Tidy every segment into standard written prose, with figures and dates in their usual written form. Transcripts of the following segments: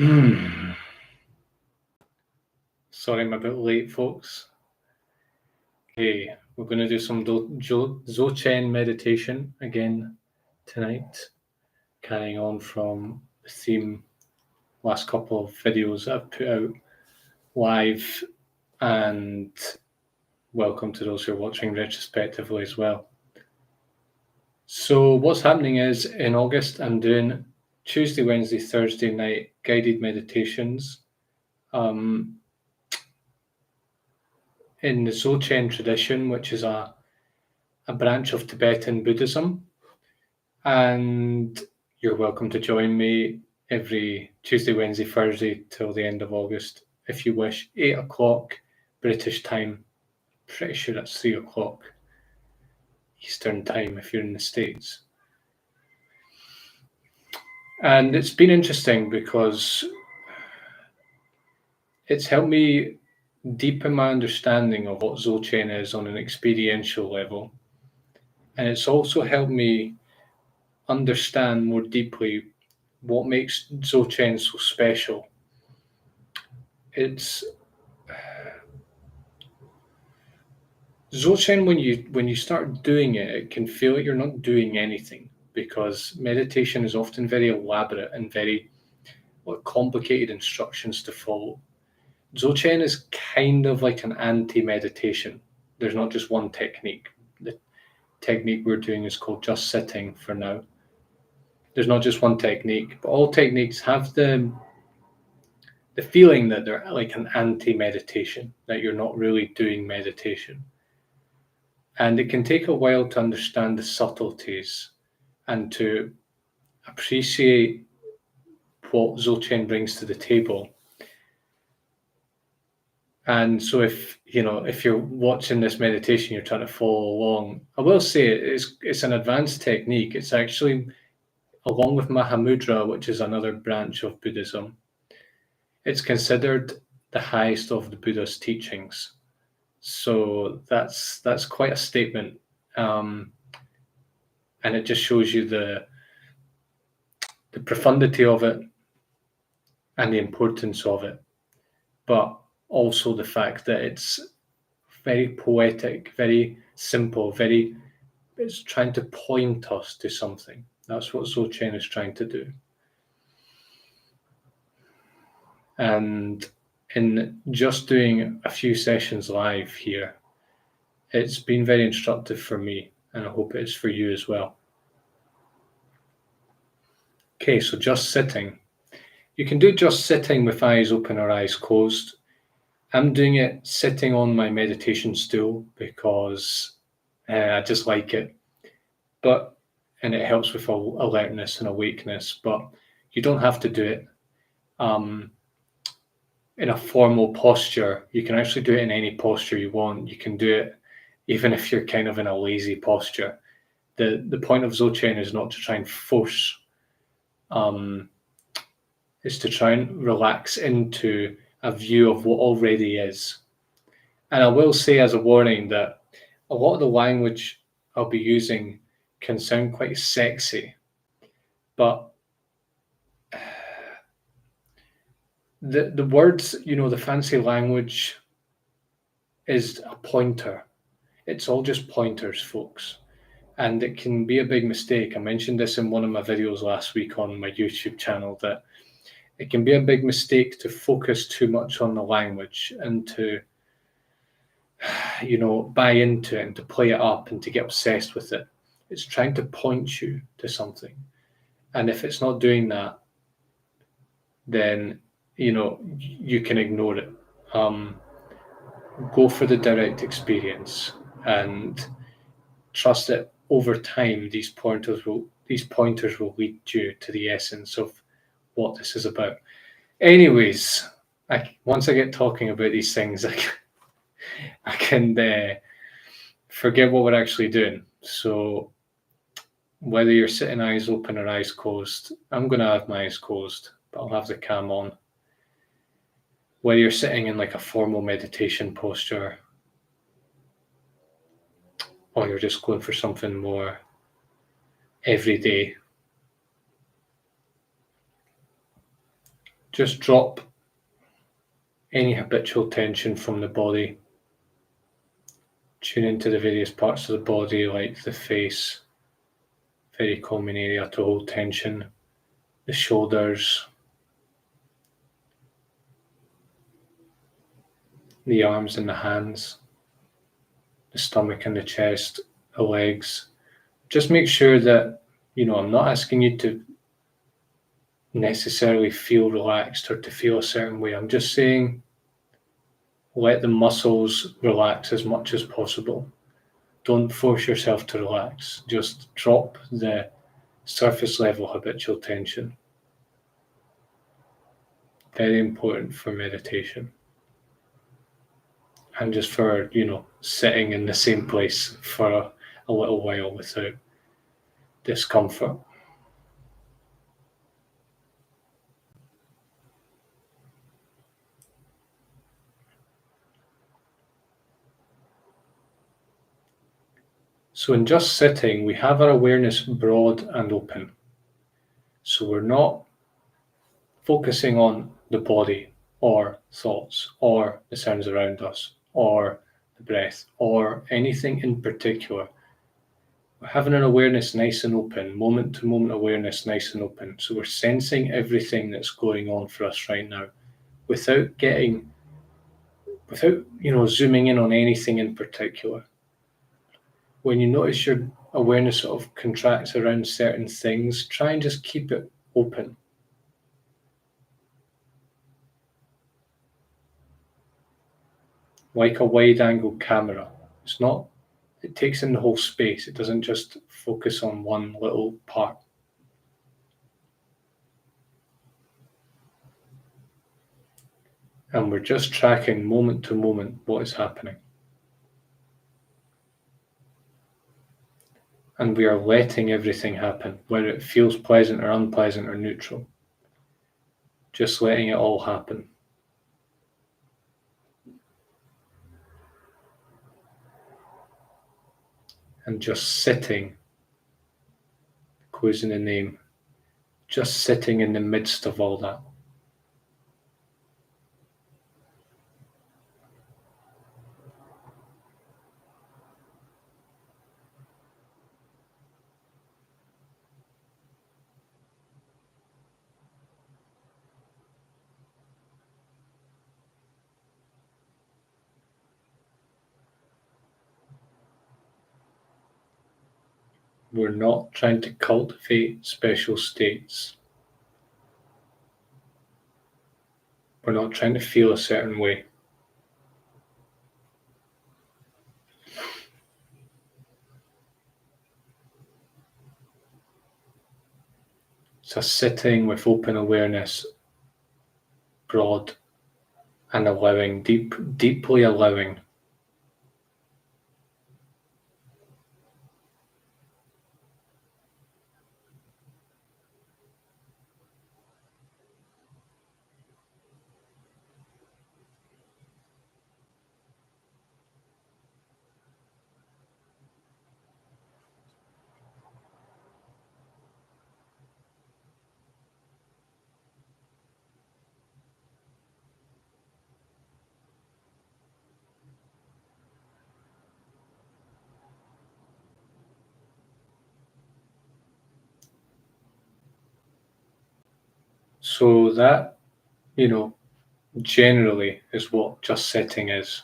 Sorry, I'm a bit late, folks. Okay, we're going to do some Dzogchen meditation again tonight, carrying on from the theme last couple of videos I've put out live, and welcome to those who are watching retrospectively as well. So what's happening is in August I'm doing Tuesday, Wednesday, Thursday night guided meditations. In the Dzogchen tradition, which is a branch of Tibetan Buddhism. And you're welcome to join me every Tuesday, Wednesday, Thursday till the end of August, if you wish. 8 o'clock British time. Pretty sure that's 3 o'clock Eastern time if you're in the States. And it's been interesting because it's helped me deepen my understanding of what Dzogchen is on an experiential level. And it's also helped me understand more deeply what makes Dzogchen so special. It's Dzogchen, when you start doing it, it can feel like you're not doing anything, because meditation is often very elaborate and very complicated instructions to follow. Dzogchen is kind of like an anti-meditation. There's not just one technique. The technique we're doing is called just sitting for now. There's not just one technique, but all techniques have the feeling that they're like an anti-meditation, that you're not really doing meditation. And it can take a while to understand the subtleties and to appreciate what Dzogchen brings to the table. And so if you're watching this meditation, you're trying to follow along, I will say it's an advanced technique. It's actually, along with Mahamudra, which is another branch of Buddhism, it's considered the highest of the Buddha's teachings. So that's quite a statement. And it just shows you the profundity of it and the importance of it, but also the fact that it's very poetic, very simple, it's trying to point us to something. That's what Dzogchen is trying to do. And in just doing a few sessions live here, it's been very instructive for me, and I hope it is for you as well. Okay, so just sitting. You can do just sitting with eyes open or eyes closed. I'm doing it sitting on my meditation stool because I just like it. And it helps with alertness and awakeness, but you don't have to do it in a formal posture. You can actually do it in any posture you want. You can do it even if you're kind of in a lazy posture. The point of Dzogchen is not to try and force, it's to try and relax into a view of what already is. And I will say as a warning that a lot of the language I'll be using can sound quite sexy, but the words, the fancy language is a pointer. It's all just pointers, folks. And it can be a big mistake. I mentioned this in one of my videos last week on my YouTube channel, that it can be a big mistake to focus too much on the language and to, buy into it and to play it up and to get obsessed with it. It's trying to point you to something. And if it's not doing that, then, you can ignore it. Go for the direct experience and trust that over time, these pointers will lead you to the essence of what this is about. Anyways, once I get talking about these things, I can forget what we're actually doing. So whether you're sitting eyes open or eyes closed, I'm going to have my eyes closed, but I'll have the cam on. Whether you're sitting in like a formal meditation posture, or you're just going for something more everyday, Just drop any habitual tension from the body. Tune into the various parts of the body, like the face, very common area to hold tension, the shoulders, the arms and the hands, the stomach and the chest, the legs. Just make sure that, I'm not asking you to necessarily feel relaxed or to feel a certain way. I'm just saying let the muscles relax as much as possible. Don't force yourself to relax. Just drop the surface level habitual tension. Very important for meditation. And just for, sitting in the same place for a little while without discomfort. So in just sitting, we have our awareness broad and open. So we're not focusing on the body or thoughts or the sounds around us or the breath or anything in particular. We're having an awareness nice and open, moment to moment awareness nice and open. So we're sensing everything that's going on for us right now without zooming in on anything in particular. When you notice your awareness sort of contracts around certain things, try and just keep it open. Like a wide angle camera. It takes in the whole space. It doesn't just focus on one little part. And we're just tracking moment to moment what is happening. And we are letting everything happen, whether it feels pleasant or unpleasant or neutral. Just letting it all happen. And just sitting, clues in the name, just sitting in the midst of all that. We're not trying to cultivate special states. We're not trying to feel a certain way. It's a sitting with open awareness, broad and allowing, deeply allowing. So that, generally is what just sitting is.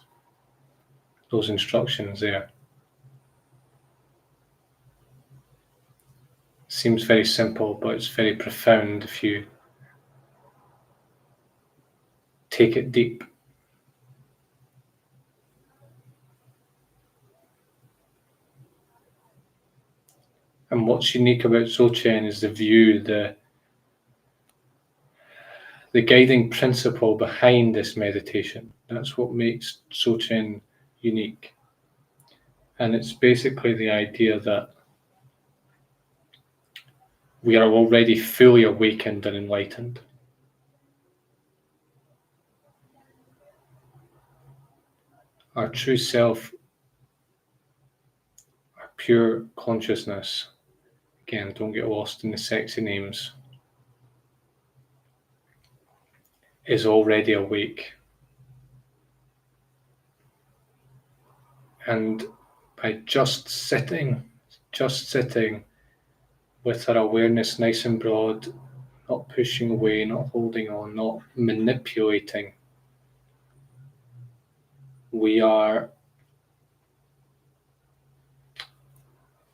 Those instructions there. Seems very simple, but it's very profound if you take it deep. And what's unique about Dzogchen is the view, the guiding principle behind this meditation. That's what makes Dzogchen unique. And it's basically the idea that we are already fully awakened and enlightened. Our true self, our pure consciousness, again, don't get lost in the sexy names, is already awake. And by just sitting with our awareness nice and broad, not pushing away, not holding on, not manipulating, we are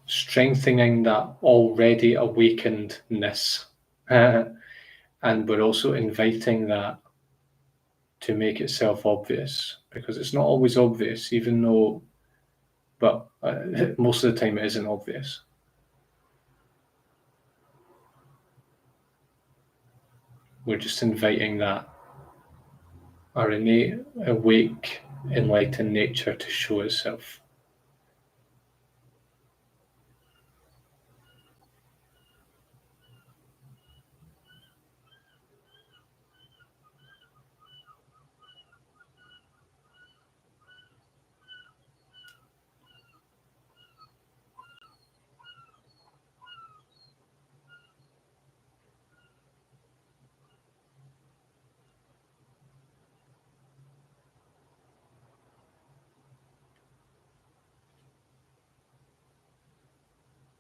strengthening that already awakenedness. And we're also inviting that to make itself obvious, because it's not always obvious, even though, well, most of the time it isn't obvious. We're just inviting that, our innate, awake, enlightened nature to show itself.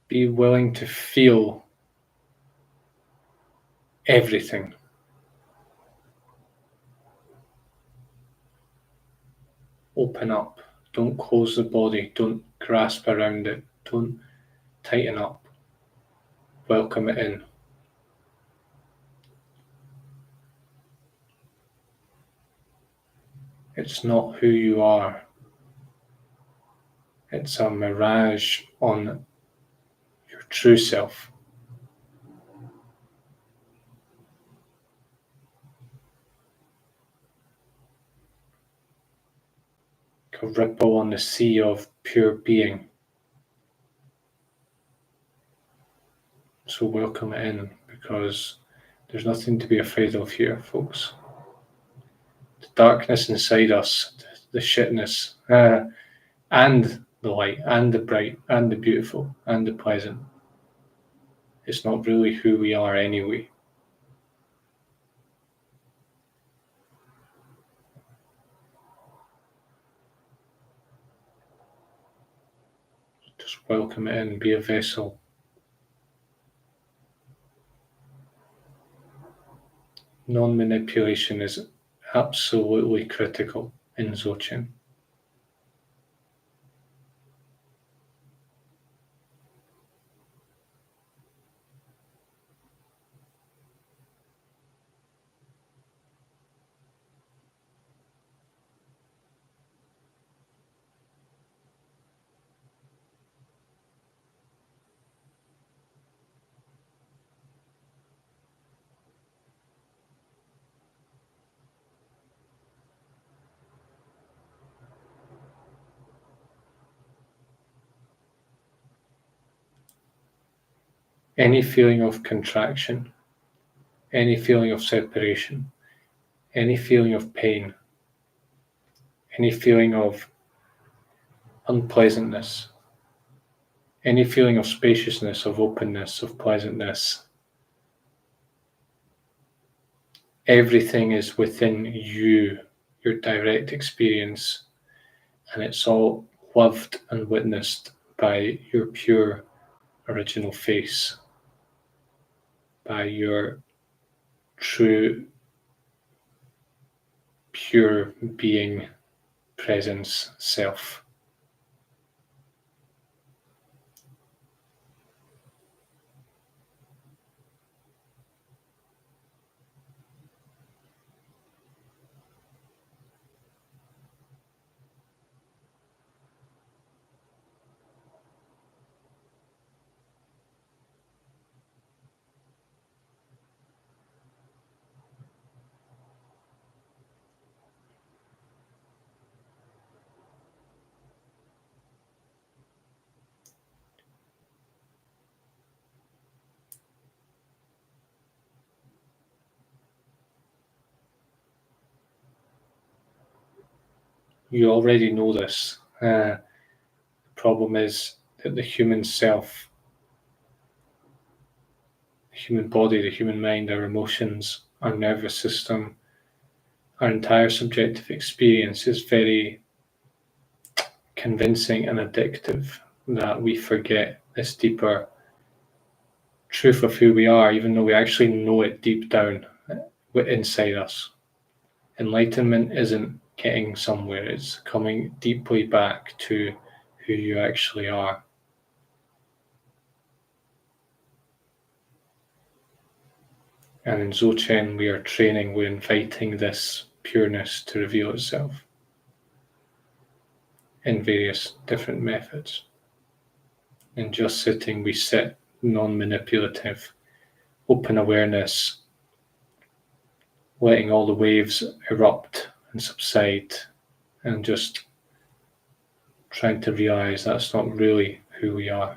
Be willing to feel everything. Open up. Don't close the body. Don't grasp around it. Don't tighten up. Welcome it in. It's not who you are. It's a mirage on your true self. A ripple on the sea of pure being. So welcome it in, because there's nothing to be afraid of here, folks. The darkness inside us, the shitness, and the light, and the bright, and the beautiful, and the pleasant, it's not really who we are anyway. Just welcome it in, be a vessel. Non-manipulation is absolutely critical in Dzogchen. Any feeling of contraction, any feeling of separation, any feeling of pain, any feeling of unpleasantness, any feeling of spaciousness, of openness, of pleasantness, everything is within you, your direct experience, and it's all loved and witnessed by your pure original face, by your true, pure being, presence, self. You already know this. The problem is that the human self, the human body, the human mind, our emotions, our nervous system, our entire subjective experience is very convincing and addictive that we forget this deeper truth of who we are, even though we actually know it deep down inside us. Enlightenment isn't getting somewhere, it's coming deeply back to who you actually are. And in Dzogchen, we are training, we're inviting this pureness to reveal itself in various different methods. In just sitting, we sit non-manipulative, open awareness, letting all the waves erupt and subside, and just trying to realize that's not really who we are.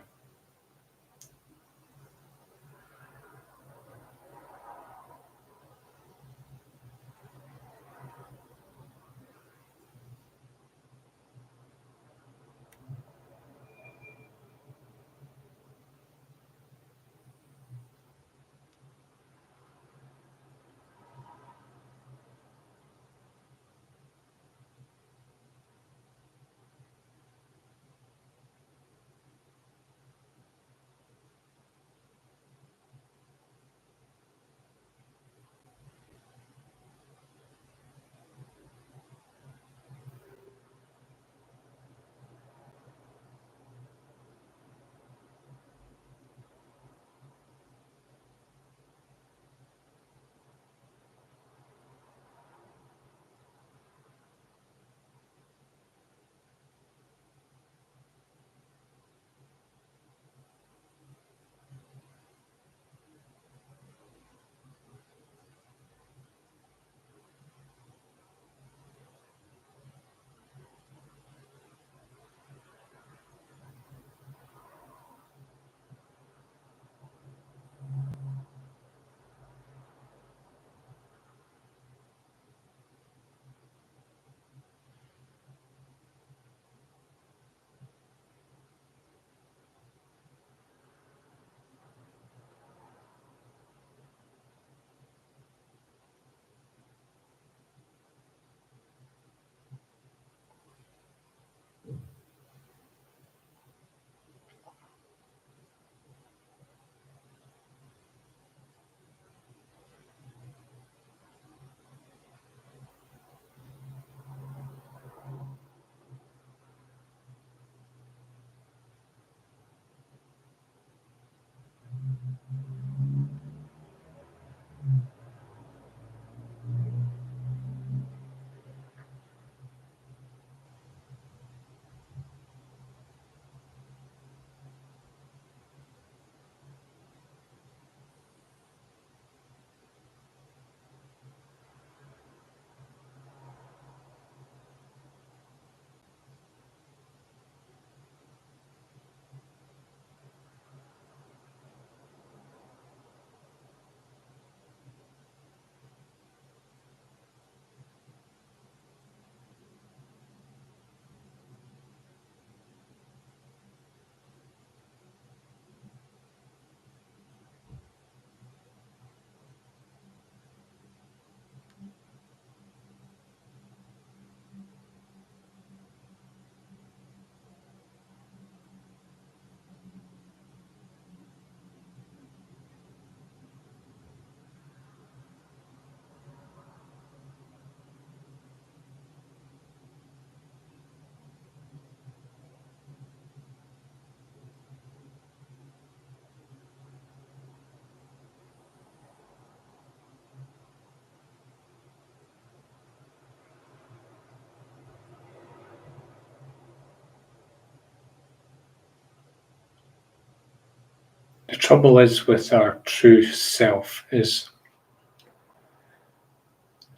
The trouble is with our true self is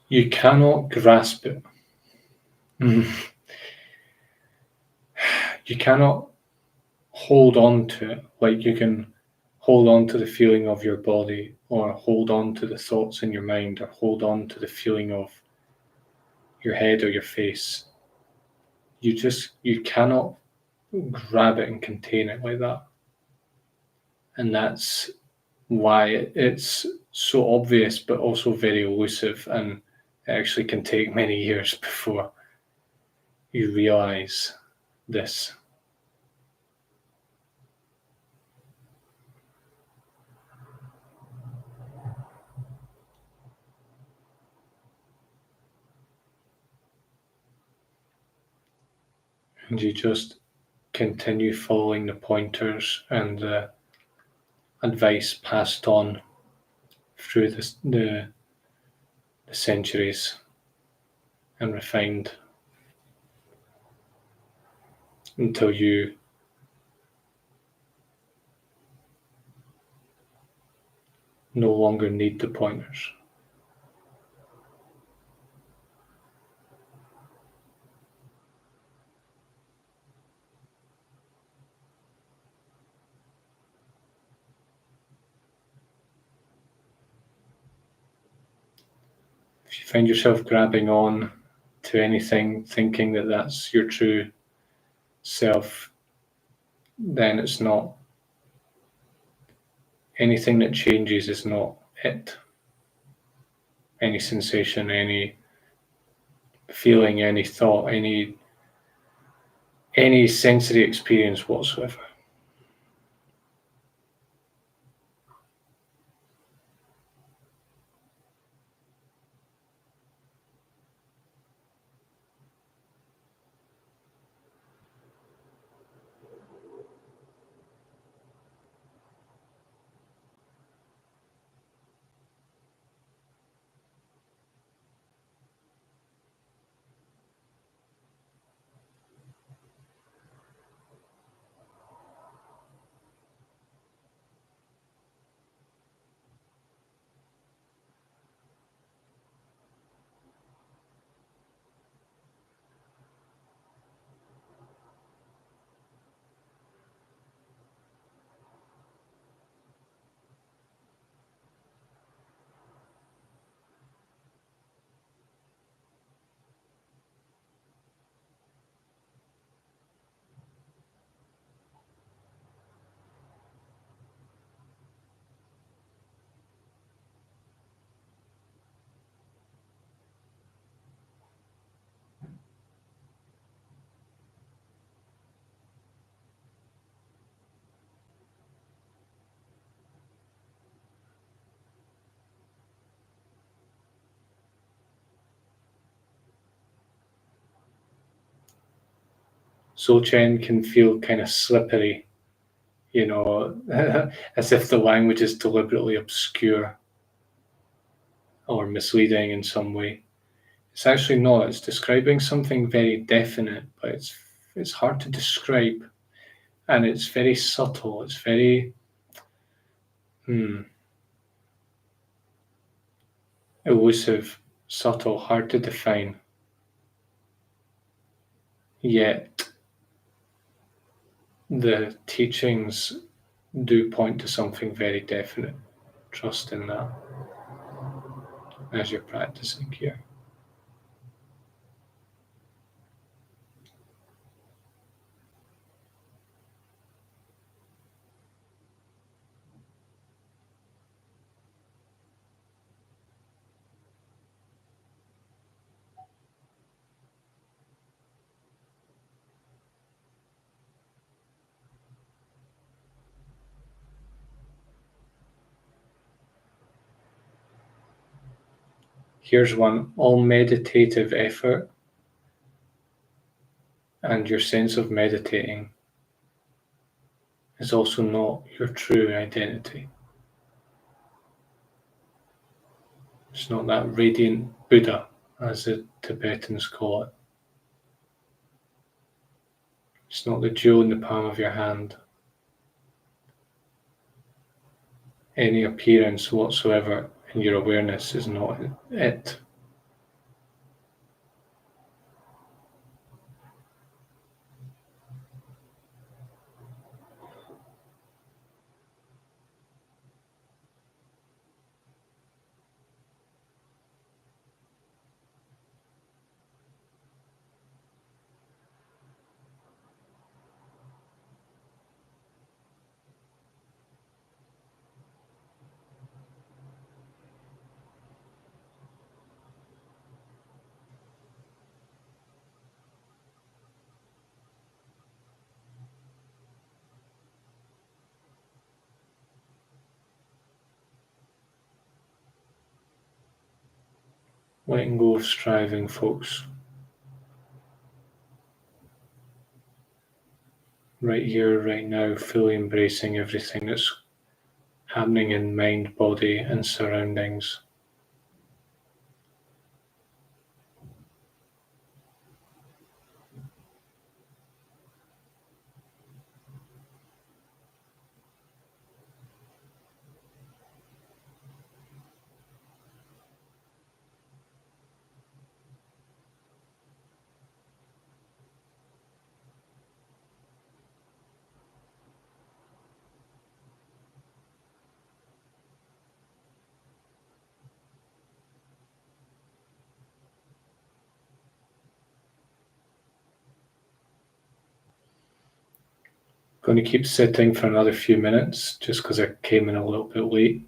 you cannot grasp it. You cannot hold on to it like you can hold on to the feeling of your body, or hold on to the thoughts in your mind, or hold on to the feeling of your head or your face. You cannot grab it and contain it like that. And that's why it's so obvious, but also very elusive and It actually can take many years before you realize this. And you just continue following the pointers and the advice passed on through the centuries and refined until you no longer need the pointers. If you find yourself grabbing on to anything, thinking that that's your true self, then it's not. Anything that changes is not it. Any sensation, any feeling, any thought, any sensory experience whatsoever. Dzogchen can feel kind of slippery, as if the language is deliberately obscure or misleading in some way. It's actually not. It's describing something very definite, but it's hard to describe, and it's very subtle. It's very elusive, subtle, hard to define. Yet the teachings do point to something very definite. Trust in that as you're practicing here. Here's one: all meditative effort and your sense of meditating is also not your true identity. It's not that radiant Buddha, as the Tibetans call it. It's not the jewel in the palm of your hand. Any appearance whatsoever in your awareness is not it. letting go of striving, folks. Right here, right now, fully embracing everything that's happening in mind, body, and surroundings. Going to keep sitting for another few minutes just because I came in a little bit late.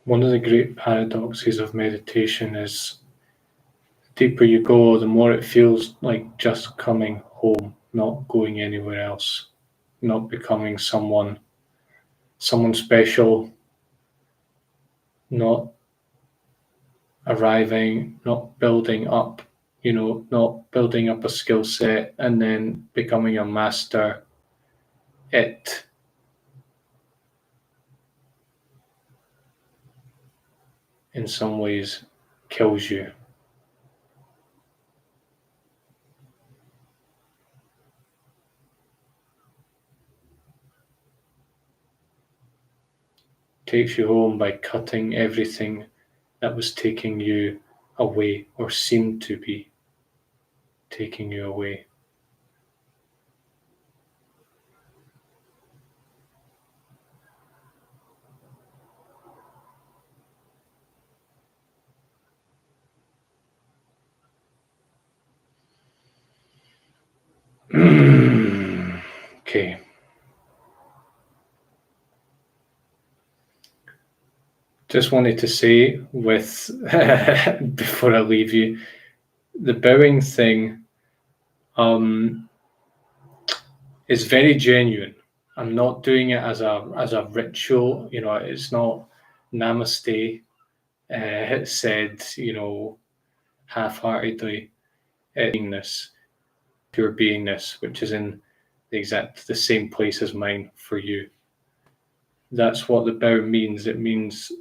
One of the great paradoxes of meditation is the deeper you go, the more it feels like just coming home, not going anywhere else, not becoming someone special, not arriving, not building up, not building up a skill set and then becoming a master. It, in some ways, kills you. Takes you home by cutting everything that was taking you away or seemed to be taking you away. Okay. Just wanted to say with before I leave you, the bowing thing is very genuine. I'm not doing it as a ritual. It's not namaste said, half-heartedly. It's beingness, pure beingness, which is in the same place as mine for you. That's what the bow means. It means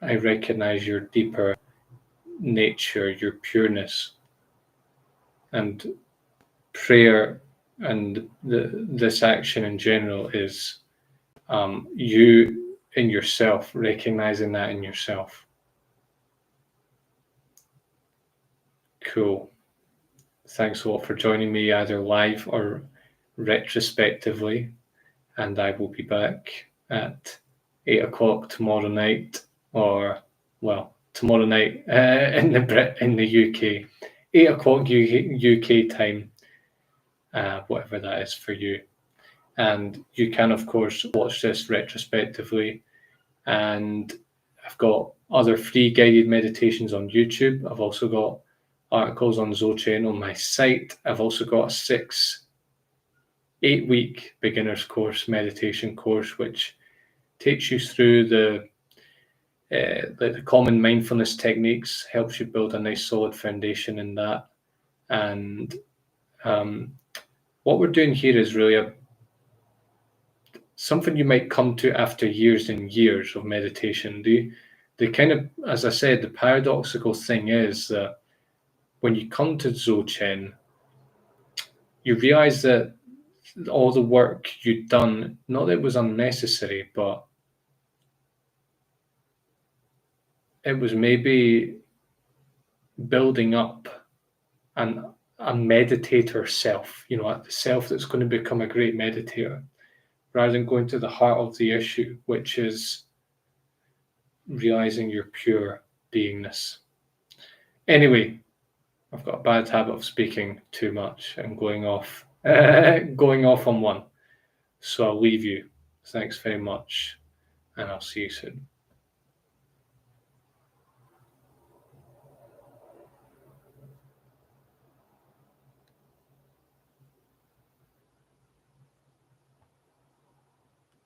I recognize your deeper nature, your pureness, and prayer and this action in general is you in yourself, recognizing that in yourself. Cool. Thanks a lot for joining me either live or retrospectively. And I will be back at 8 o'clock tomorrow night, or tomorrow night in the UK, 8 o'clock UK time, whatever that is for you. And you can, of course, watch this retrospectively. And I've got other free guided meditations on YouTube. I've also got articles on Dzogchen on my site. I've also got a 8-week beginner's course, meditation course, which takes you through the common mindfulness techniques, helps you build a nice solid foundation in that. And what we're doing here is really something you might come to after years and years of meditation. The kind of, as I said, the paradoxical thing is that when you come to Dzogchen, you realize that all the work you'd done, not that it was unnecessary, but it was maybe building up a meditator self, a self that's going to become a great meditator, rather than going to the heart of the issue, which is realizing your pure beingness. Anyway, I've got a bad habit of speaking too much and going off on one. So I'll leave you. Thanks very much, and I'll see you soon.